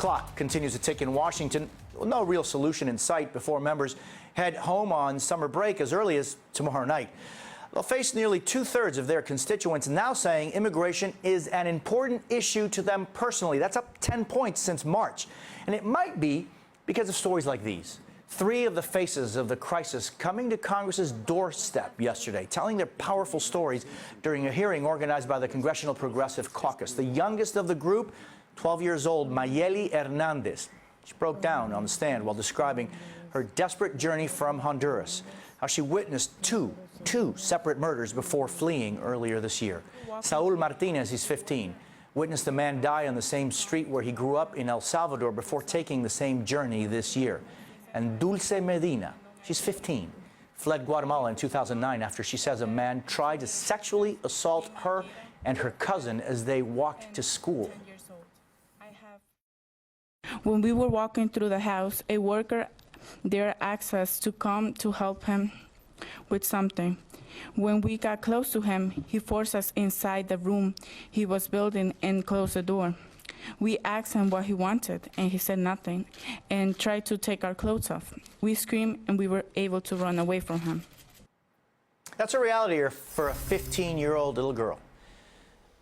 clock continues to tick in Washington. No real solution in sight before members head home on summer break as early as tomorrow night. They'll face nearly two-thirds of their constituents now saying immigration is an important issue to them personally. That's up 10 points since March. And it might be because of stories like these. Three of the faces of the crisis coming to Congress's doorstep yesterday, telling their powerful stories during a hearing organized by the Congressional Progressive Caucus. The youngest of the group, 12 years old, Mayeli Hernandez. She broke down on the stand while describing her desperate journey from Honduras, how she witnessed two separate murders before fleeing earlier this year. Saul Martinez, he's 15, witnessed a man die on the same street where he grew up in El Salvador before taking the same journey this year. And Dulce Medina, she's 15, fled Guatemala in 2009 after she says a man tried to sexually assault her and her cousin as they walked to school. When we were walking through the house, a worker there asked us to come to help him with something. When we got close to him, he forced us inside the room he was building and closed the door. We asked him what he wanted, and he said nothing, and tried to take our clothes off. We screamed, and we were able to run away from him. That's a reality for a 15-year-old little girl.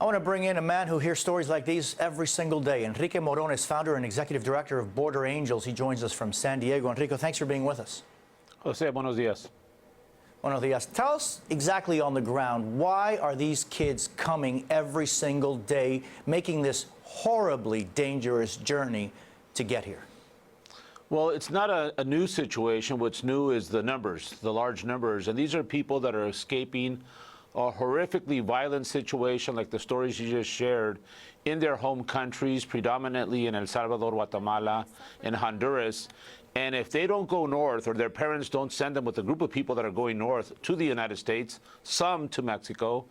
I want to bring in a man who hears stories like these every single day. Enrique Moron is founder and executive director of Border Angels. He joins us from San Diego. Enrique, thanks for being with us. Jose, buenos días. Buenos días. Tell us exactly on the ground, why are these kids coming every single day, making this horribly dangerous journey to get here? Well, it's not a new situation. What's new is the numbers, the large numbers. And these are people that are escaping a horrifically violent situation like the stories you just shared in their home countries, predominantly in El Salvador, Guatemala, and Honduras. And if they don't go north, or their parents don't send them with a group of people that are going north to the United States, some to Mexico,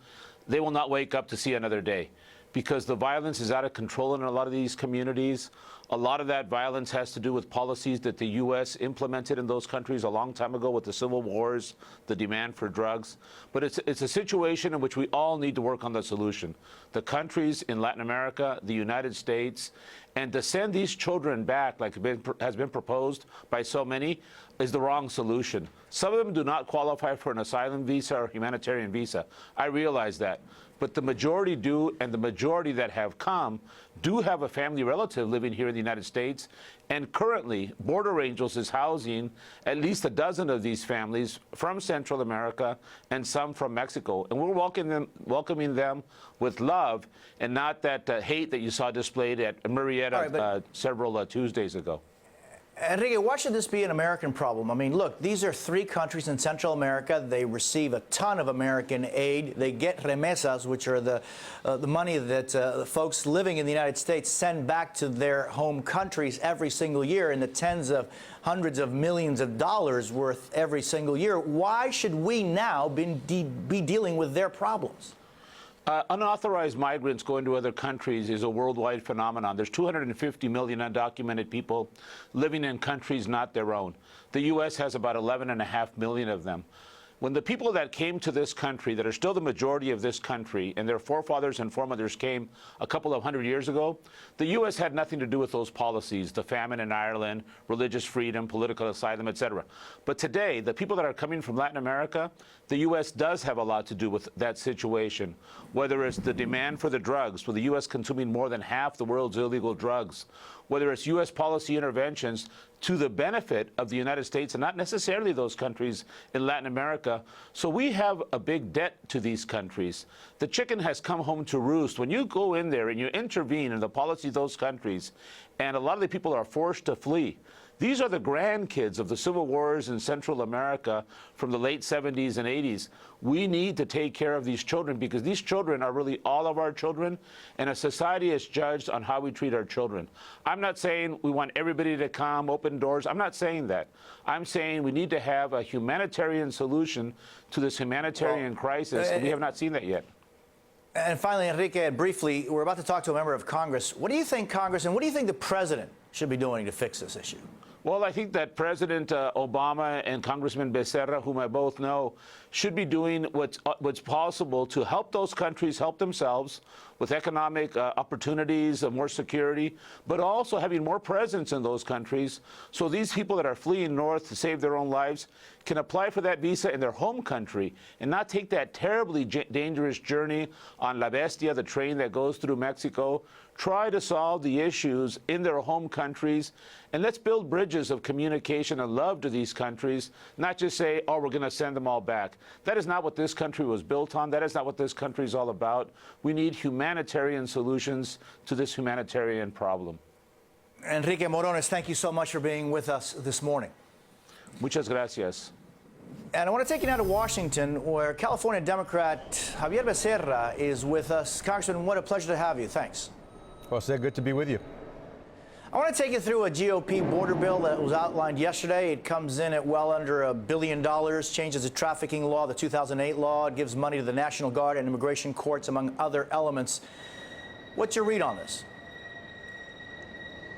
they will not wake up to see another day, because the violence is out of control in a lot of these communities. A lot of that violence has to do with policies that the U.S. implemented in those countries a long time ago with the civil wars, the demand for drugs. But it's a situation in which we all need to work on the solution. The countries in Latin America, the United States, and to send these children back, like has been proposed by so many, is the wrong solution. Some of them do not qualify for an asylum visa or humanitarian visa. I realize that. But the majority do, and the majority that have come do have a family relative living here in the United States. And currently, Border Angels is housing at least a dozen of these families from Central America and some from Mexico. And we're welcoming them with love and not that hate that you saw displayed at Murrieta several Tuesdays ago. Enrique, why should this be an American problem? I mean, look, these are three countries in Central America. They receive a ton of American aid. They get remesas, which are the money that folks living in the United States send back to their home countries every single year in the tens of hundreds of millions of dollars worth every single year. Why should we now be dealing with their problems? Unauthorized migrants going to other countries is a worldwide phenomenon. There's 250 million undocumented people living in countries not their own. The U.S. has about 11.5 million of them. When the people that came to this country, that are still the majority of this country, and their forefathers and foremothers came a couple of hundred years ago, the U.S. had nothing to do with those policies, the famine in Ireland, religious freedom, political asylum, etc. But today, the people that are coming from Latin America, the U.S. does have a lot to do with that situation, whether it's the demand for the drugs, with the U.S. consuming more than half the world's illegal drugs, whether it's U.S. policy interventions to the benefit of the United States and not necessarily those countries in Latin America. So we have a big debt to these countries. The chicken has come home to roost. When you go in there and you intervene in the policy of those countries, and a lot of the people are forced to flee, these are the grandkids of the civil wars in Central America from the late 70s and 80s. We need to take care of these children because these children are really all of our children, and a society is judged on how we treat our children. I'm not saying we want everybody to come, open doors. I'm not saying that. I'm saying we need to have a humanitarian solution to this humanitarian crisis, and we have not seen that yet. And finally, Enrique, briefly, we're about to talk to a member of Congress. What do you think Congress and what do you think the president should be doing to fix this issue? Well, I think that President Obama and Congressman Becerra, whom I both know, should be doing what's possible to help those countries help themselves with economic opportunities, more security, but also having more presence in those countries. So these people that are fleeing north to save their own lives can apply for that visa in their home country and not take that terribly dangerous journey on La Bestia, the train that goes through Mexico. Try to solve the issues in their home countries, and let's build bridges of communication and love to these countries, not just say, oh, we're going to send them all back. That is not what this country was built on. That is not what this country is all about. We need humanitarian solutions to this humanitarian problem. Enrique Morones, thank you so much for being with us this morning. Muchas gracias. And I want to take you now to Washington, where California Democrat Javier Becerra is with us. Congressman, what a pleasure to have you. Thanks. Jose, good to be with you. I want to take you through a GOP border bill that was outlined yesterday. It comes in at well under $1 billion, changes the trafficking law, the 2008 law. It gives money to the National Guard and immigration courts, among other elements. What's your read on this?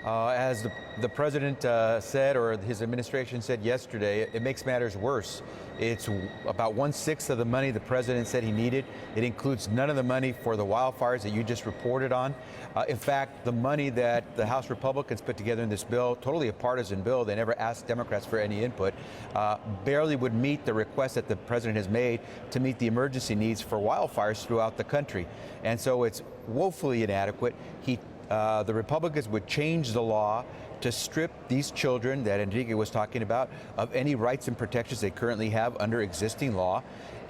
As the president said, or his administration said yesterday, it makes matters worse. It's about 1/6 of the money the president said he needed. It includes none of the money for the wildfires that you just reported on. In fact, the money that the House Republicans put together in this bill, totally a partisan bill, they never asked Democrats for any input, barely would meet the request that the president has made to meet the emergency needs for wildfires throughout the country. And so it's woefully inadequate. The Republicans would change the law to strip these children that Enrique was talking about of any rights and protections they currently have under existing law.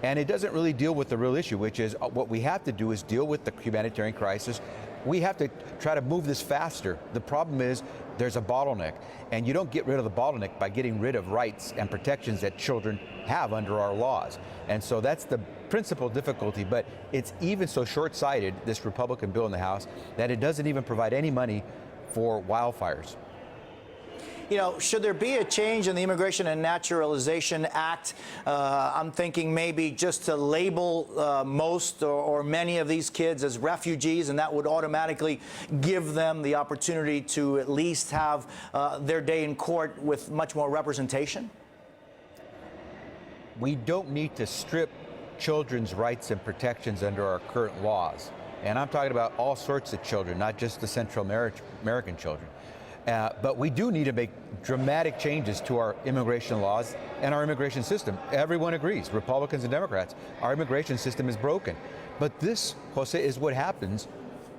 And it doesn't really deal with the real issue, which is what we have to do is deal with the humanitarian crisis. We have to try to move this faster. The problem is there's a bottleneck, and you don't get rid of the bottleneck by getting rid of rights and protections that children have under our laws. And so that's the principal difficulty, but it's even so short-sighted, this Republican bill in the House, that it doesn't even provide any money for wildfires. You know, should there be a change in the Immigration and Naturalization Act? I'm thinking maybe just to label most or many of these kids as refugees, and that would automatically give them the opportunity to at least have their day in court with much more representation? We don't need to strip children's rights and protections under our current laws. And I'm talking about all sorts of children, not just the Central American children. But we do need to make dramatic changes to our immigration laws and our immigration system. Everyone agrees, Republicans and Democrats, our immigration system is broken. But this, Jose, is what happens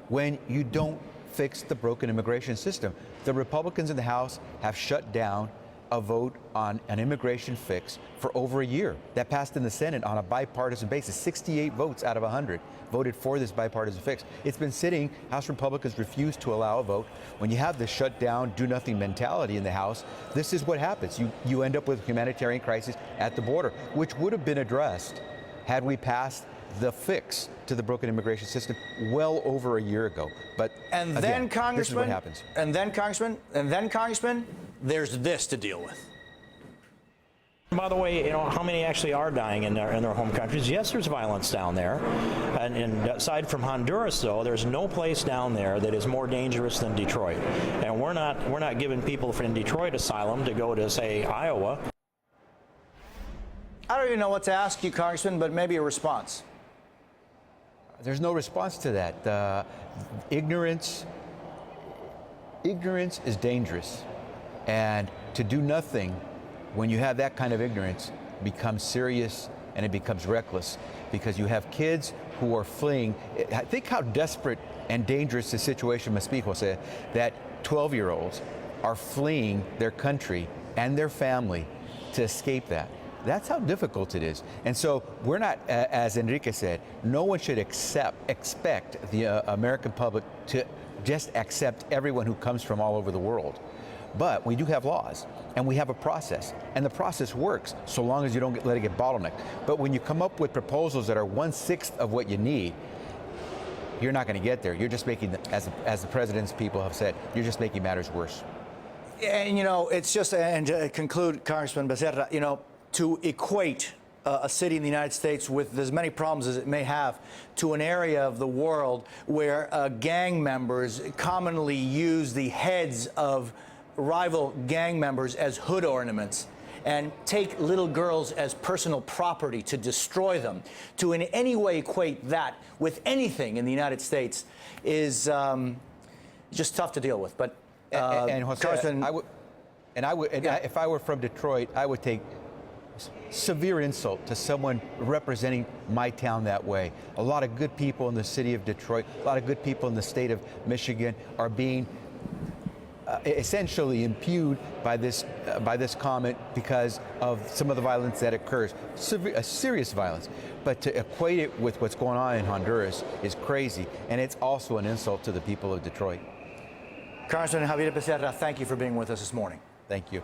when you don't fix the broken immigration system. The Republicans in the House have shut down a vote on an immigration fix for over a year. That passed in the Senate on a bipartisan basis. 68 votes out of 100 voted for this bipartisan fix. It's been sitting. House Republicans refused to allow a vote. When you have the shutdown, do-nothing mentality in the House, this is what happens. You end up with a humanitarian crisis at the border, which would have been addressed had we passed the fix to the broken immigration system well over a year ago. But and again, then, Congressman, this is what happens. And then, Congressman, there's this to deal with. By the way, you know, how many actually are dying in their home countries? Yes, there's violence down there. And aside from Honduras, though, there's no place down there that is more dangerous than Detroit. And we're not giving people from Detroit asylum to go to, say, Iowa. I don't even know what to ask you, Congressman, but maybe a response. There's no response to that. Ignorance is dangerous. And to do nothing when you have that kind of ignorance becomes serious and it becomes reckless, because you have kids who are fleeing. Think how desperate and dangerous the situation must be, Jose, that 12-year-olds are fleeing their country and their family to escape that. That's how difficult it is. And so we're not, as Enrique said, no one should expect the American public to just accept everyone who comes from all over the world. But we do have laws, and we have a process, and the process works so long as you don't let it get bottlenecked. But when you come up with proposals that are 1/6 of what you need, you're not going to get there. You're just making, as the president's people have said, you're just making matters worse. And, you know, it's just, and to conclude, Congressman Becerra, you know, to equate a city in the United States with as many problems as it may have to an area of the world where gang members commonly use the heads of rival gang members as hood ornaments and take little girls as personal property to destroy them, to in any way equate that with anything in the United States is just tough to deal with. But and Jose, Congressman, if I were from Detroit, I would take severe insult to someone representing my town that way. A lot of good people in the city of Detroit, a lot of good people in the state of Michigan are being essentially impugned by this comment because of some of the violence that occurs, serious violence. But to equate it with what's going on in Honduras is crazy, and it's also an insult to the people of Detroit. Congressman Javier Becerra, thank you for being with us this morning. Thank you.